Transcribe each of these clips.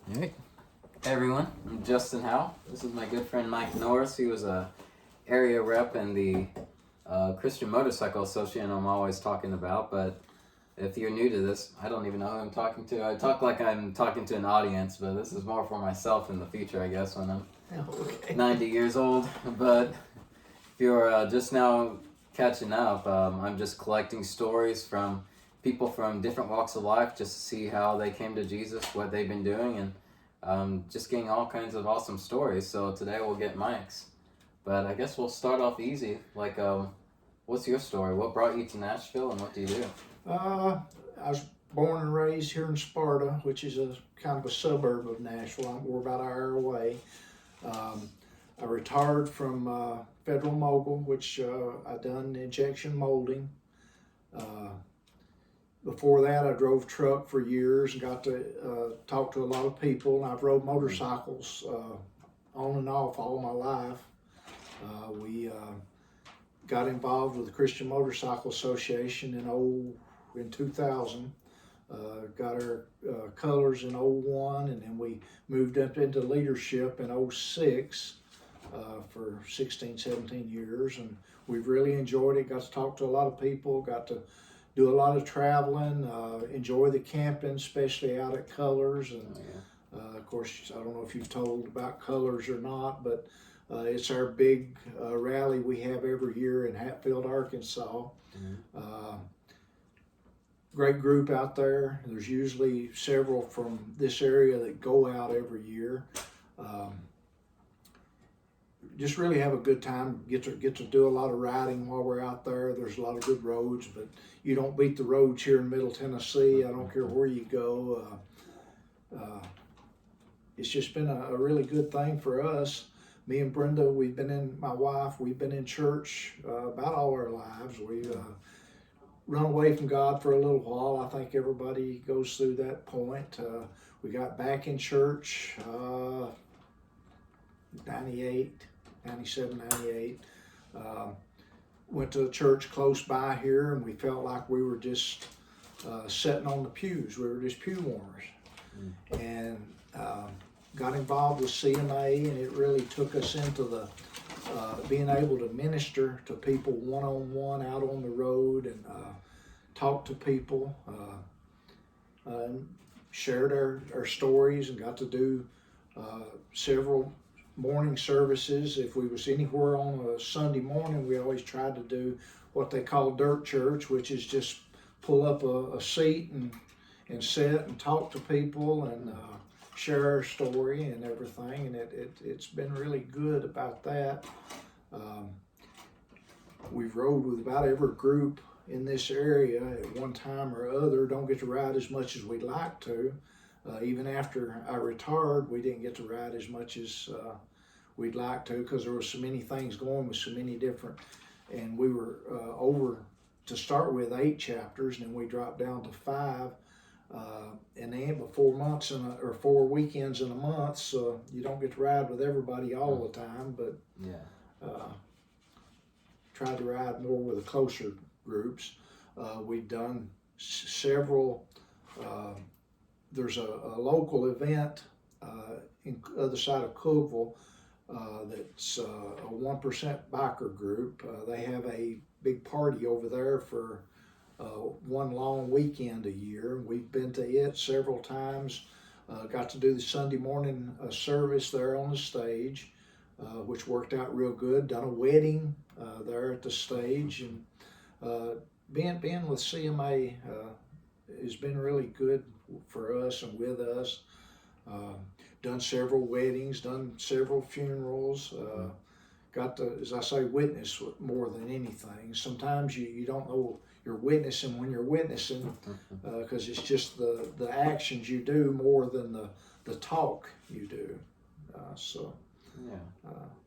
All right. Hey everyone, I'm Justin Howe. This is my good friend Mike Norris. He was a area rep in the Christian Motorcycle Association I'm always talking about. But if you're new to this, I don't even know who I'm talking to. I talk like I'm talking to an audience, but this is more for myself in the future, I guess, when I'm 90 years old. But if you're just now catching up, I'm just collecting stories from people from different walks of life just to see how they came to Jesus, what they've been doing, and just getting all kinds of awesome stories. So today we'll get Mike's. But I guess we'll start off easy. Like, what's your story? What brought you to Nashville, and what do you do? I was born and raised here in Sparta, which is a kind of a suburb of Nashville. We're about an hour away. I retired from Federal Mogul, which I done injection molding. Before that, I drove truck for years and got to talk to a lot of people. I've rode motorcycles on and off all my life. We got involved with the Christian Motorcycle Association in 2000. Got our colors in 01, and then we moved up into leadership in 06 for 16, 17 years, and we've really enjoyed it. Got to talk to a lot of people, got to do a lot of traveling, enjoy the camping, especially out at Colors. And of course, I don't know if you've told about Colors or not, but it's our big rally we have every year in Hatfield, Arkansas. Great group out there. There's usually several from this area that go out every year. Just really have a good time. Get to do a lot of riding while we're out there. There's a lot of good roads, but you don't beat the roads here in Middle Tennessee. I don't care where you go. It's just been a really good thing for us. Me and Brenda, my wife, we've been in church about all our lives. We run away from God for a little while. I think everybody goes through that point. We got back in church 97, 98. Went to a church close by here, and we felt like we were just sitting on the pews. We were just pew warmers. And got involved with CMA, and it really took us into the being able to minister to people one-on-one out on the road and talk to people. Shared our stories and got to do several morning services. If we was anywhere on a Sunday morning, we always tried to do what they call dirt church, which is just pull up a seat and sit and talk to people and share our story and everything. And it's been really good about that. We've rode with about every group in this area at one time or other. Don't get to ride as much as we'd like to. Even after I retired, we didn't get to ride as much as we'd like to because there were so many things going with so many different, and we were over to start with 8 chapters, and then we dropped down to 5, and they ain't but 4 months or 4 weekends in a month, so you don't get to ride with everybody all the time, but tried to ride more with the closer groups. We've done several. There's a local event in the other side of Cookville that's a 1% biker group. They have a big party over there for one long weekend a year. We've been to it several times. Got to do the Sunday morning service there on the stage, which worked out real good. Done a wedding there at the stage, and being with CMA has been really good for us and with us. Done several weddings, done several funerals, got to, as I say, witness more than anything. Sometimes you don't know you're witnessing when you're witnessing because it's just the actions you do more than the talk you do. It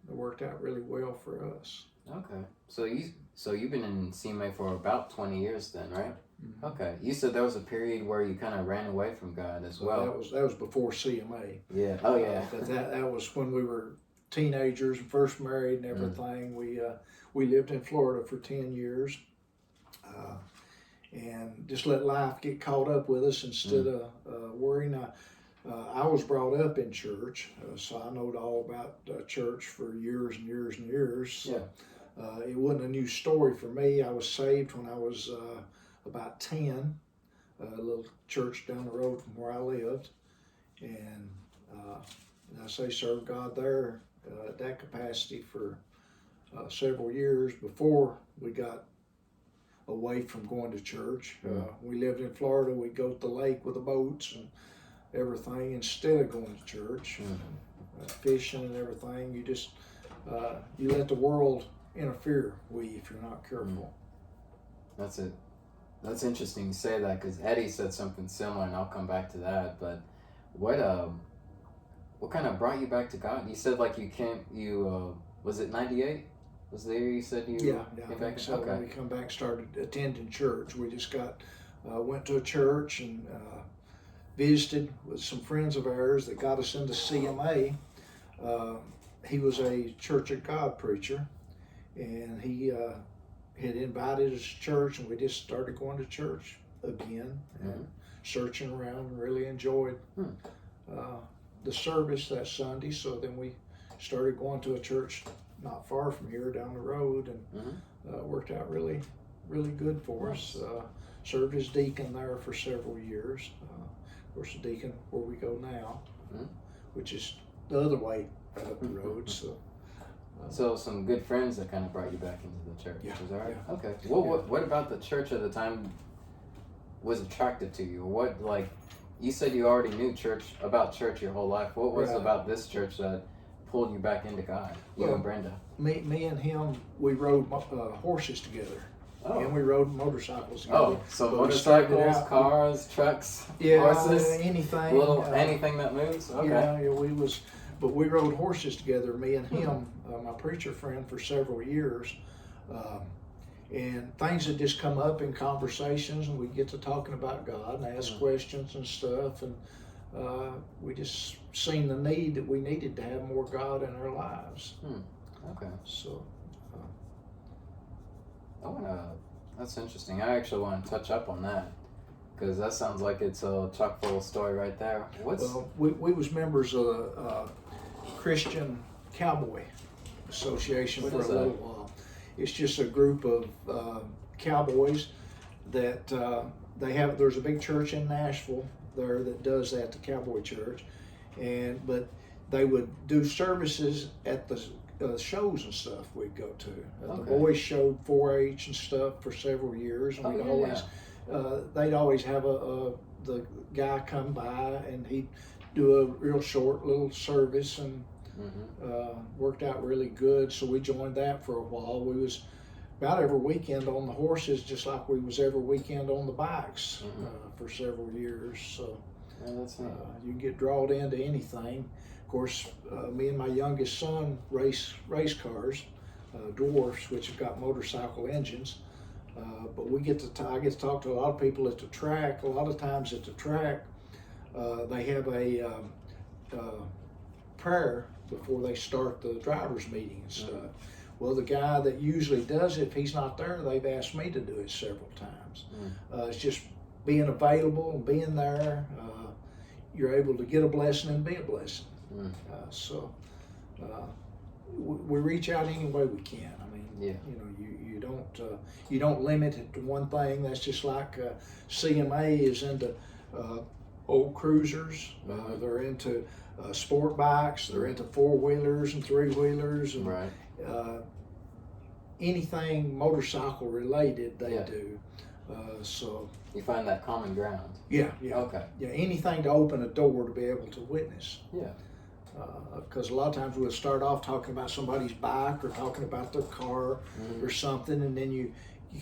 worked out really well for us. Okay, so you've been in CMA for about 20 years then, right? Mm-hmm. Okay, you said there was a period where you kind of ran away from God as well. That was before CMA. Yeah. Oh yeah. But that was when we were teenagers and first married and everything. We lived in Florida for 10 years, and just let life get caught up with us instead of worrying. I was brought up in church, so I know all about church for years and years and years. So, it wasn't a new story for me. I was saved when I was about 10, a little church down the road from where I lived. And I served God there at that capacity for several years before we got away from going to church. We lived in Florida. We'd go to the lake with the boats and everything instead of going to church. Fishing and everything. You just you let the world interfere with you if you're not careful. That's it. That's interesting you say that, because Eddie said something similar, and I'll come back to that. But what kind of brought you back to God? You said like was it 98? Was the year you said you came back? So okay. When we come back, started attending church. We just went to a church and visited with some friends of ours that got us into CMA. He was a Church of God preacher, and he had invited us to church, and we just started going to church again and searching around, and really enjoyed the service that Sunday. So then we started going to a church not far from here down the road, and worked out really, really good for us. Served as deacon there for several years. Of course, the deacon where we go now, which is the other way right up the road. So some good friends that kind of brought you back into the church. Yeah. Is that right? Yeah. Okay. What about the church at the time was attractive to you? What, like, you said you already knew about church your whole life. What was about this church that pulled you back into God? You and Brenda. Me and him, we rode horses together. Oh. And we rode motorcycles together. Oh, so motorcycles, cars, trucks, horses, anything. Anything that moves. Okay. But we rode horses together, me and him, my preacher friend, for several years. And things had just come up in conversations, and we'd get to talking about God and ask questions and stuff. And we just seen the need that we needed to have more God in our lives. Okay. So. That's interesting. I actually want to touch up on that, because that sounds like it's a chock full story right there. Well, we was members of the Christian Cowboy Association for a little while. It's just a group of cowboys that there's a big church in Nashville there that does that, the Cowboy Church, but they would do services at the shows and stuff we'd go to. The boys showed 4-H and stuff for several years, and they'd always have the guy come by, and he'd do a real short little service, and worked out really good. So we joined that for a while. We was about every weekend on the horses, just like we was every weekend on the bikes for several years. So you get drawn into anything. Of course, me and my youngest son race cars, dwarfs, which have got motorcycle engines. But I get to talk to a lot of people at the track. A lot of times at the track, they have a prayer before they start the driver's meeting and stuff. Well, the guy that usually does it, if he's not there, they've asked me to do it several times. It's just being available and being there. You're able to get a blessing and be a blessing. We reach out any way we can. I mean, you don't limit it to one thing. That's just like CMA is into old cruisers. They're into sport bikes. They're into 4-wheelers and 3-wheelers, and anything motorcycle related they do. So you find that common ground. Yeah. Okay. Yeah, anything to open a door to be able to witness. Yeah. Because a lot of times we'll start off talking about somebody's bike or talking about their car or something, and then you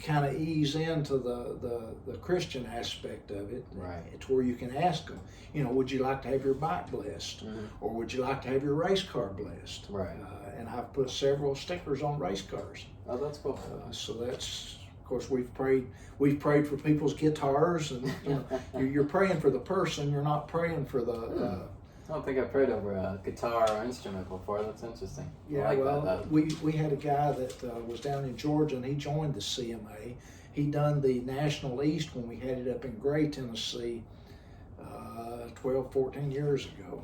kind of ease into the Christian aspect of it. Right. It's where you can ask them, would you like to have your bike blessed? Or would you like to have your race car blessed? Right. And I've put several stickers on race cars. Oh, that's cool. So that's, of course, we've prayed for people's guitars, and you're praying for the person, you're not praying for the I don't think I've prayed over a guitar or instrument before. That's interesting. Yeah, we had a guy that was down in Georgia, and he joined the CMA. He done the National East when we had it up in Gray, Tennessee, 12, 14 years ago.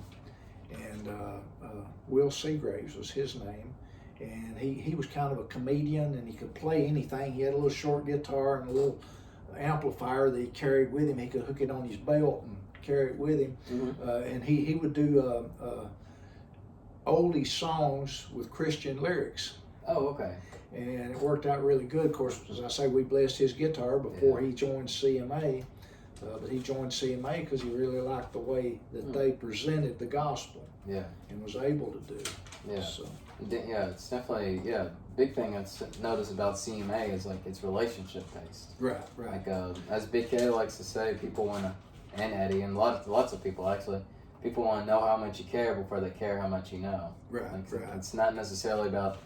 And Will Seagraves was his name. And he was kind of a comedian, and he could play anything. He had a little short guitar and a little amplifier that he carried with him. He could hook it on his belt and carry it with him. And he would do oldie songs with Christian lyrics. Oh, okay. And it worked out really good. Of course, as I say, we blessed his guitar before he joined CMA. But he joined CMA because he really liked the way that they presented the gospel. Yeah. And was able to do. Yeah. So. Yeah, it's definitely, big thing I've noticed about CMA is like it's relationship based. Right. Like as Big K likes to say, people want to, and Eddie, and lots of people actually, people want to know how much you care before they care how much you know. Right. It's not necessarily about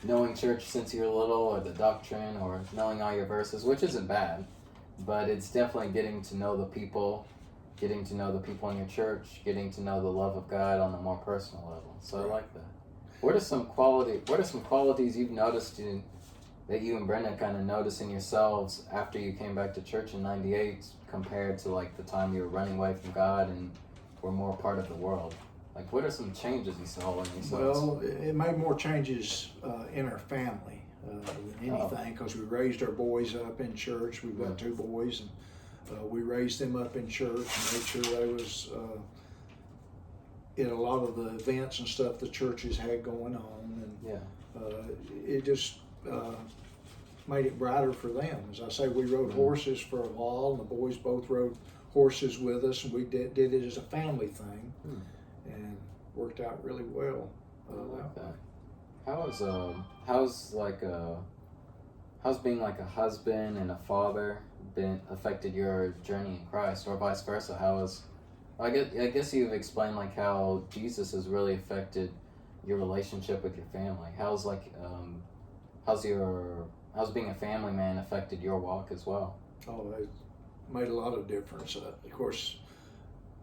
knowing church since you're little or the doctrine or knowing all your verses, which isn't bad, but it's definitely getting to know the people in your church, getting to know the love of God on a more personal level. So I like that. What are some qualities you've noticed that you and Brenda kind of noticed in yourselves after you came back to church in '98 compared to like the time you were running away from God and were more part of the world? Like, what are some changes you saw in yourselves? Well, it made more changes in our family than anything, because we raised our boys up in church. We've got two boys, and we raised them up in church and made sure they was in a lot of the events and stuff the churches had going on, and it just made it brighter for them. As I say, we rode horses for a while, and the boys both rode horses with us, and we did it as a family thing, and worked out really well. I like that. How's being like a husband and a father been affected your journey in Christ, or vice versa? I guess you've explained like how Jesus has really affected your relationship with your family. How's being a family man affected your walk as well? Oh, it made a lot of difference. Of course,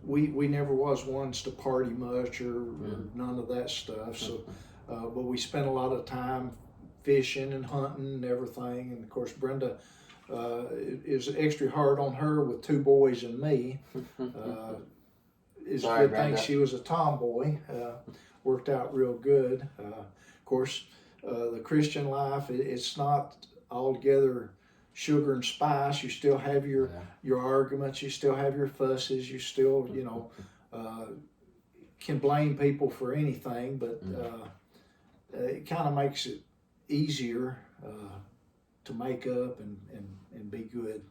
we never was ones to party much or none of that stuff. So, but we spent a lot of time fishing and hunting and everything. And of course, Brenda is extra hard on her with two boys and me. It's a good thing she was a tomboy. Worked out real good. Of course, the Christian life, it's not altogether sugar and spice. You still have your arguments. You still have your fusses. You still, can blame people for anything, but it kind of makes it easier to make up and be good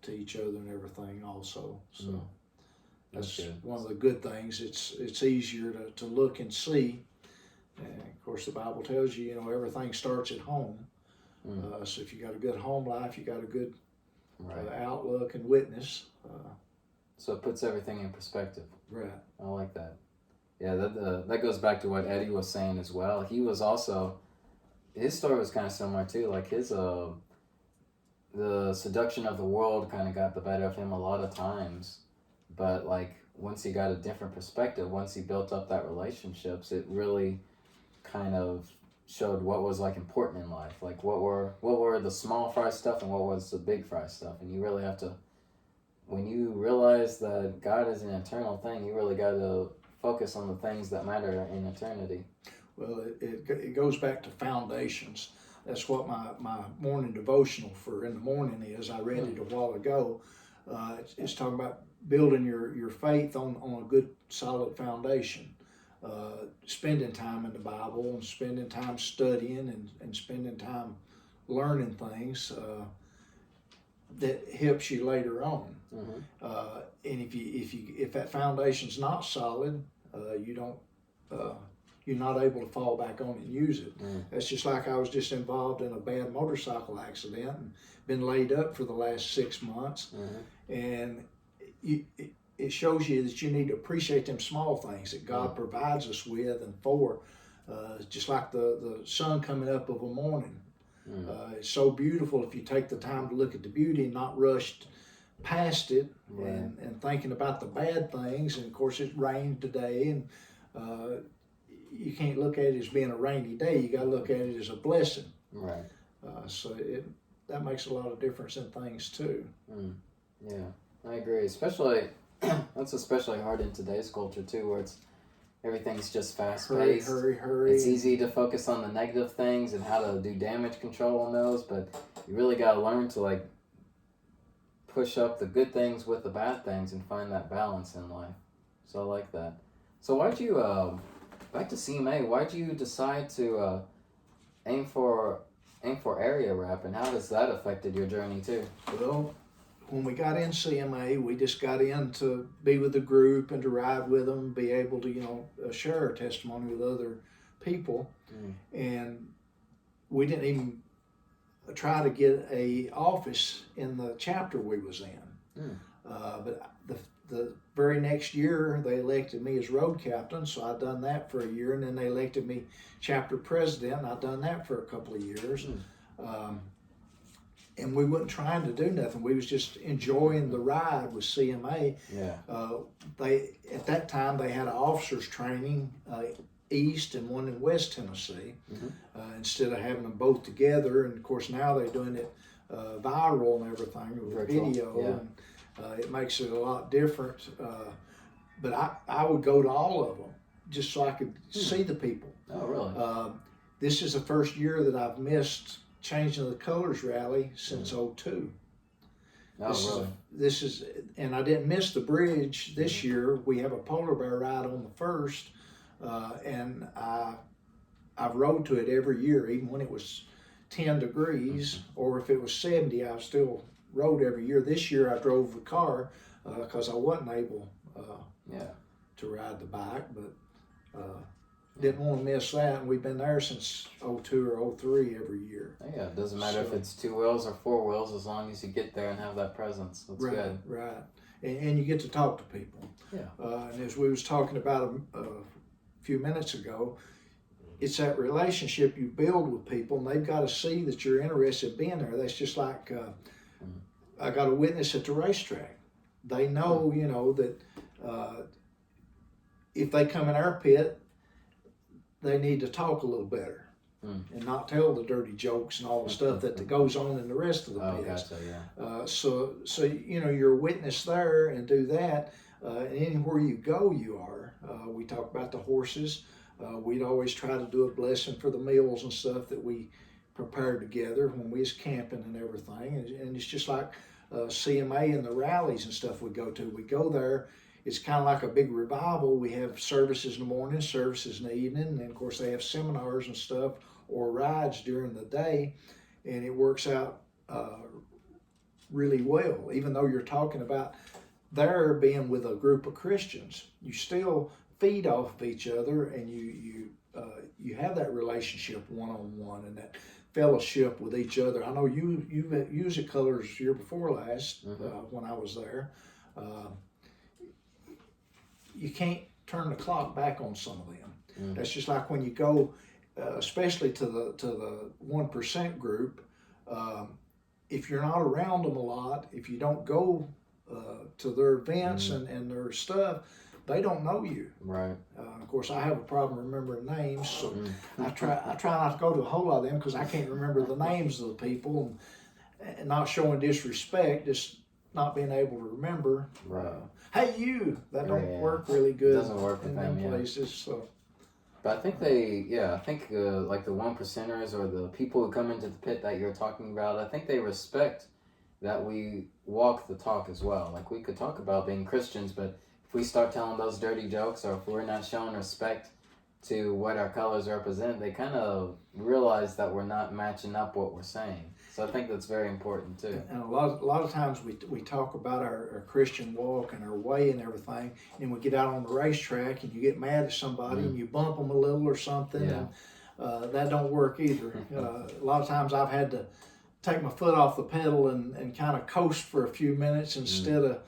to each other and everything also. So that's one of the good things. It's easier to look and see. And of course, the Bible tells you, everything starts at home. So if you got a good home life, you got a good outlook and witness. So it puts everything in perspective. Right. I like that. Yeah, that goes back to what Eddie was saying as well. He was also, his story was kind of similar too. Like his, the seduction of the world kind of got the better of him a lot of times. But like once he got a different perspective, once he built up that relationships, it really kind of showed what was like important in life. Like what were the small fry stuff and what was the big fry stuff. And you really have to, when you realize that God is an eternal thing, you really got to focus on the things that matter in eternity. Well, it goes back to foundations. That's what my morning devotional for in the morning is. I read it a while ago. It's talking about building your faith on a good solid foundation. Spending time in the Bible and spending time studying and spending time learning things that helps you later on. And if that foundation's not solid, you're not able to fall back on it and use it. That's just like I was just involved in a bad motorcycle accident and been laid up for the last 6 months. And it shows you that you need to appreciate them small things that God provides us with and for. Just like the sun coming up of a morning. It's so beautiful if you take the time to look at the beauty and not rushed past it and thinking about the bad things. And of course it rained today, and you can't look at it as being a rainy day. You got to look at it as a blessing. Right. So that makes a lot of difference in things too. Yeah, I agree. Especially That's especially hard in today's culture too, where everything's just fast hurry, paced. hurry. It's easy to focus on the negative things and how to do damage control on those, but you really got to learn to like push up the good things with the bad things and find that balance in life. So I like that. So why'd you back to CMA? Why'd you decide to aim for area rep, and how has that affected your journey too? Well, when we got in CMA, we just got in to be with the group and to ride with them, be able to share our testimony with other people, and we didn't even try to get a office in the chapter we was in. But the very next year they elected me as road captain, so I done that for a year, and then they elected me chapter president, and I done that for a couple of years. And we wasn't trying to do nothing. We was just enjoying the ride with CMA. Yeah. They at that time they had an officers training east and one in West Tennessee, instead of having them both together. And of course now they're doing it viral and everything with Virtual, video, yeah. and it makes it a lot different. But I would go to all of them just so I could see the people. Oh, really? This is the first year that I've missed changing the colors rally since '02. Oh, This is, and I didn't miss the bridge this year. We have a polar bear ride on the 1st, and I rode to it every year, even when it was 10 degrees, or if it was 70, I still rode every year. This year I drove the car because I wasn't able to ride the bike, but didn't want to miss that, and we've been there since '02 or '03 every year. Yeah, it doesn't matter if it's 2 wheels or 4 wheels, as long as you get there and have that presence. That's good. Right, and you get to talk to people. Yeah. And as we was talking about a few minutes ago, it's that relationship you build with people, and they've got to see that you're interested in being there. That's just like I got a witness at the racetrack. They know, that if they come in our pit, they need to talk a little better and not tell the dirty jokes and all the stuff that goes on in the rest of the pits. Gotcha, yeah. So you're a witness there and do that. And anywhere you go, you are. We talk about the horses. We'd always try to do a blessing for the meals and stuff that we prepared together when we was camping and everything. And it's just like CMA and the rallies and stuff we go to. We go there. It's kind of like a big revival. We have services in the morning, services in the evening, and of course they have seminars and stuff or rides during the day, and it works out really well. Even though you're talking about there being with a group of Christians, you still feed off of each other, and you have that relationship one-on-one and that fellowship with each other. I know you used the colors year before last when I was there. You can't turn the clock back on some of them. That's just like when you go, especially to the 1% group. If you're not around them a lot, if you don't go to their events and their stuff, they don't know you. Right. Of course, I have a problem remembering names, so I try not to go to a whole lot of them because I can't remember the names of the people, and not showing disrespect, just not being able to remember. Right. Hey, that don't work really good. It doesn't work in with them places. So. But I think like the 1%ers or the people who come into the pit that you're talking about, I think they respect that we walk the talk as well. Like, we could talk about being Christians, but if we start telling those dirty jokes, or if we're not showing respect to what our colors represent, they kind of realize that we're not matching up what we're saying. So I think that's very important too. And a lot of times we talk about our Christian walk and our way and everything, and we get out on the racetrack and you get mad at somebody and you bump them a little or something, and that don't work either. A lot of times I've had to take my foot off the pedal and kind of coast for a few minutes instead of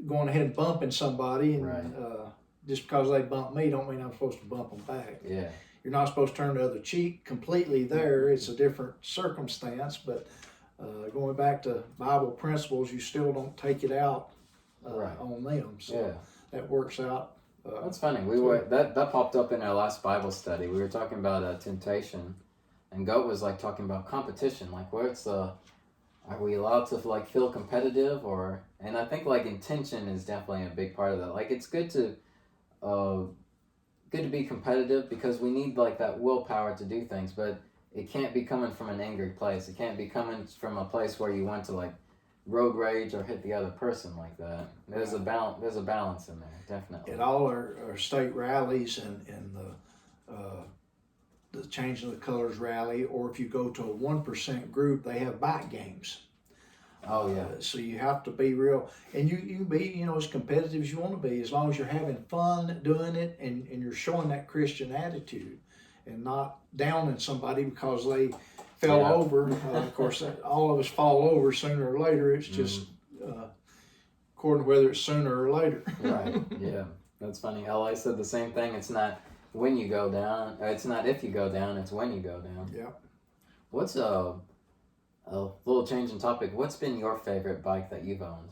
going ahead and bumping somebody. And just because they bump me don't mean I'm supposed to bump them back. Yeah. You're not supposed to turn the other cheek completely there. It's a different circumstance, but going back to Bible principles, you still don't take it out on them. So that works out. That's funny. That popped up in our last Bible study. We were talking about temptation, and Goat was like talking about competition, like where it's are we allowed to like feel competitive, or? And I think like intention is definitely a big part of that. Like it's uh, good to be competitive because we need like that willpower to do things, but it can't be coming from an angry place. It can't be coming from a place where you want to like road rage or hit the other person like that. There's a balance. There's a balance in there, definitely. At all our state rallies and the Changing the Colors rally, or if you go to a 1% group, they have bike games. Oh yeah. So you have to be real, and you can be as competitive as you want to be, as long as you're having fun doing it and you're showing that Christian attitude, and not downing somebody because they fell over. Of course, all of us fall over sooner or later. It's just according to whether it's sooner or later. Right. Yeah. That's funny. LA said the same thing. It's not when you go down. It's not if you go down. It's when you go down. Yeah. What's a little change in topic? What's been your favorite bike that you've owned?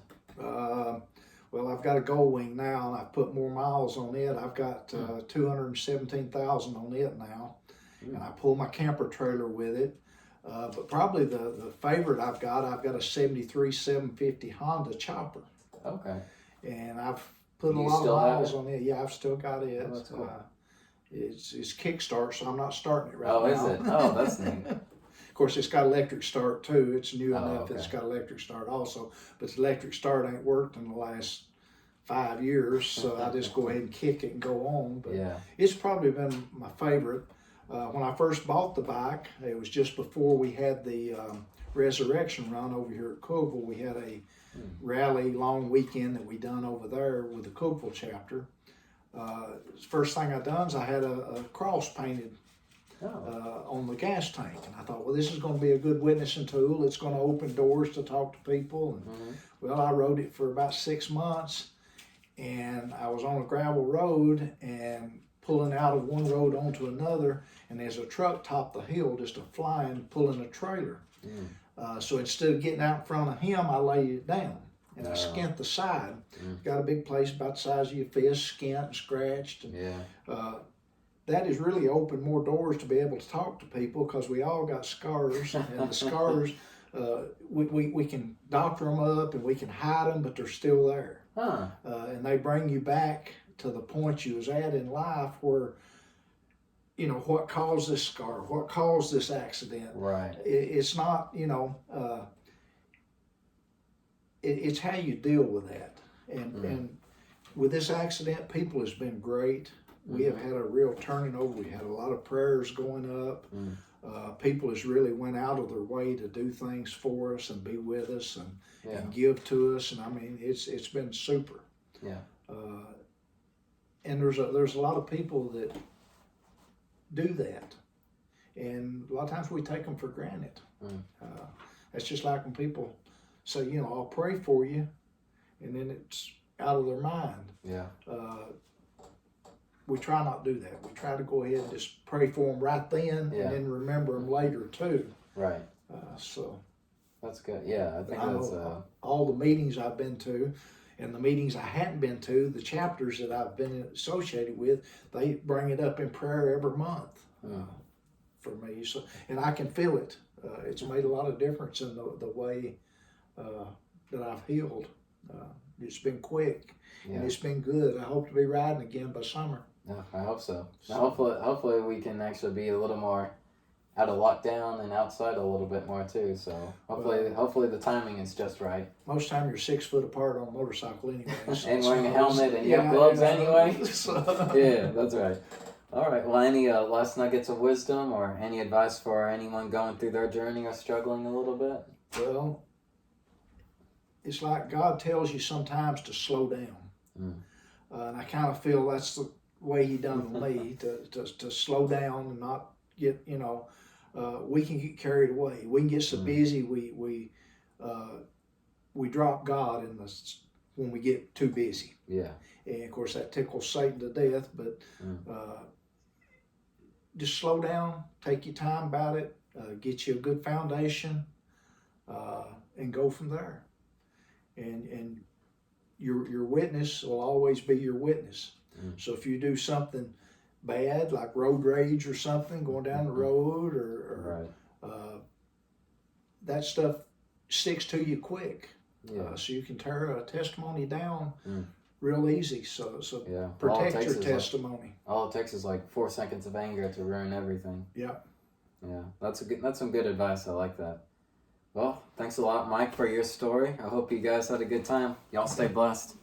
Well, I've got a Gold Wing now, and I've put more miles on it. I've got 217,000 on it now, and I pull my camper trailer with it. But probably the favorite I've got a 73 750 Honda Chopper. Okay. And I've put a lot of miles on it. Yeah, I've still got it. Oh, that's cool. It's kickstart, so I'm not starting it right now. Oh, is it? Oh, that's neat. Of course, it's got electric start too. It's new enough okay. that it's got electric start also. But the electric start ain't worked in the last 5 years, so I just go ahead and kick it and go on. But it's probably been my favorite. When I first bought the bike, it was just before we had the Resurrection Run over here at Cookville. We had a rally long weekend that we done over there with the Cookville chapter. First thing I done is I had a cross painted on the gas tank, and I thought, well, this is going to be a good witnessing tool. It's going to open doors to talk to people. And well, I rode it for about 6 months, and I was on a gravel road and pulling out of one road onto another, and there's a truck top the hill, just a flying, pulling a trailer. So instead of getting out in front of him, I laid it down, and I skint the side. Got a big place about the size of your fist, skint and scratched. And, that has really opened more doors to be able to talk to people, because we all got scars, and the scars, we can doctor them up and we can hide them, but they're still there. And they bring you back to the point you was at in life where, what caused this scar, what caused this accident. Right. It's not, it's how you deal with that. And with this accident, people has been great. We have had a real turning over. We had a lot of prayers going up. People has really went out of their way to do things for us and be with us and give to us. And I mean, it's been super. Yeah. And there's a lot of people that do that, and a lot of times we take them for granted. It's just like when people say, I'll pray for you, and then it's out of their mind. Yeah. We try not to do that. We try to go ahead and just pray for them right then, and then remember them later too. Right. So that's good. Yeah, I think that's all the meetings I've been to, and the meetings I hadn't been to, the chapters that I've been associated with, they bring it up in prayer every month for me. So, and I can feel it. It's made a lot of difference in the way that I've healed. It's been quick, and it's been good. I hope to be riding again by summer. Yeah, I hope so. Now, hopefully we can actually be a little more out of lockdown and outside a little bit more too. So hopefully the timing is just right. Most time you're 6 foot apart on a motorcycle anyway. And wearing a helmet and you have gloves anyway. Yeah, that's right. All right. Well, any last nuggets of wisdom or any advice for anyone going through their journey or struggling a little bit? Well, it's like God tells you sometimes to slow down. And I kind of feel that's the way He done with me, to slow down and not get, we can get carried away. We can get so busy we drop God when we get too busy. Yeah. And of course that tickles Satan to death, but just slow down, take your time about it, get you a good foundation, and go from there. And your witness will always be your witness. So if you do something bad, like road rage or something, going down the road, or that stuff sticks to you quick. Yeah. So you can tear a testimony down Mm. real easy. So Yeah. protect your testimony. All it takes is like 4 seconds of anger to ruin everything. Yeah. Yeah. That's some good advice. I like that. Well, thanks a lot, Mike, for your story. I hope you guys had a good time. Y'all stay blessed.